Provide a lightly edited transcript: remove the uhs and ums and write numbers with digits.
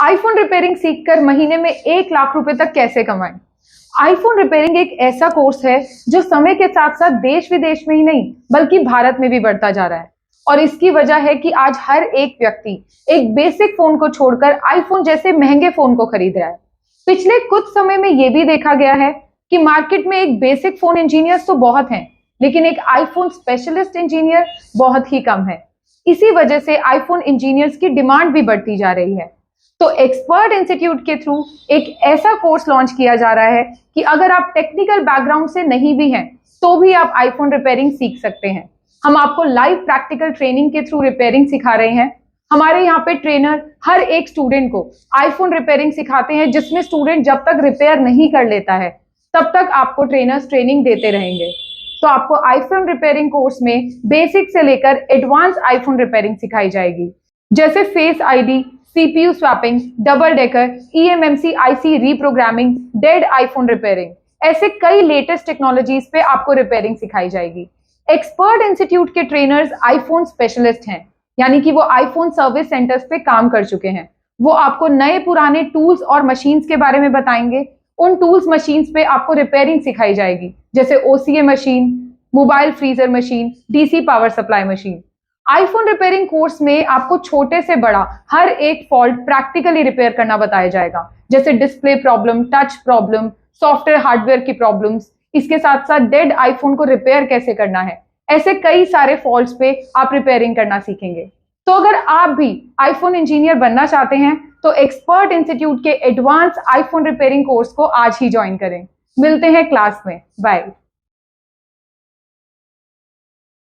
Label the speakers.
Speaker 1: IPhone repairing सीखकर महीने में 1 लाख रुपए तक कैसे कमाएं। आईफोन रिपेयरिंग एक ऐसा कोर्स है जो समय के साथ साथ देश विदेश में ही नहीं बल्कि भारत में भी बढ़ता जा रहा है। और इसकी वजह है कि आज हर एक व्यक्ति एक बेसिक फोन को छोड़कर आईफोन जैसे महंगे फोन को खरीद रहा है। पिछले कुछ समय में यह भी देखा गया है कि मार्केट में एक बेसिक फोन इंजीनियर्स तो बहुत हैं, लेकिन एक आईफोन स्पेशलिस्ट इंजीनियर बहुत ही कम है। इसी वजह से आईफोन इंजीनियर्स की डिमांड भी बढ़ती जा रही है। तो एक्सपर्ट इंस्टीट्यूट के थ्रू एक ऐसा कोर्स लॉन्च किया जा रहा है कि अगर आप टेक्निकल बैकग्राउंड से नहीं भी हैं तो भी आप आईफोन रिपेयरिंग सीख सकते हैं। हम आपको लाइव प्रैक्टिकल ट्रेनिंग के थ्रू रिपेयरिंग सिखा रहे हैं। हमारे यहाँ पे ट्रेनर हर एक स्टूडेंट को आईफोन रिपेयरिंग सिखाते हैं, जिसमें स्टूडेंट जब तक रिपेयर नहीं कर लेता है तब तक आपको ट्रेनर्स ट्रेनिंग देते रहेंगे। तो आपको आईफोन रिपेयरिंग कोर्स में बेसिक से लेकर एडवांस आईफोन रिपेयरिंग सिखाई जाएगी, जैसे face ID, CPU swapping, double decker, eMMC IC reprogramming, dead iPhone repairing. ऐसे कई लेटेस्ट टेक्नोलॉजीज पे आपको रिपेयरिंग सिखाई जाएगी। एक्सपर्ट इंस्टीट्यूट के ट्रेनर्स आईफोन स्पेशलिस्ट हैं, यानी कि वो आईफोन सर्विस सेंटर्स पे काम कर चुके हैं। वो आपको नए पुराने टूल्स और मशीन्स के बारे में बताएंगे। उन टूल्स मशीन्स पे आपको रिपेयरिंग सिखाई जाएगी, जैसे OCA machine, mobile freezer machine, DC power supply machine. IPhone repairing course में आपको छोटे से बड़ा हर एक फॉल्ट प्रैक्टिकली रिपेयर करना बताया जाएगा, जैसे display problem, touch problem, software hardware की प्रॉब्लम्स। इसके साथ साथ डेड आईफोन को रिपेयर कैसे करना है, ऐसे कई सारे फॉल्ट्स पे आप रिपेयरिंग करना सीखेंगे। तो अगर आप भी आईफोन इंजीनियर बनना चाहते हैं तो एक्सपर्ट इंस्टीट्यूट के एडवांस आईफोन रिपेयरिंग कोर्स को आज ही ज्वाइन करें। मिलते हैं क्लास में। बाय।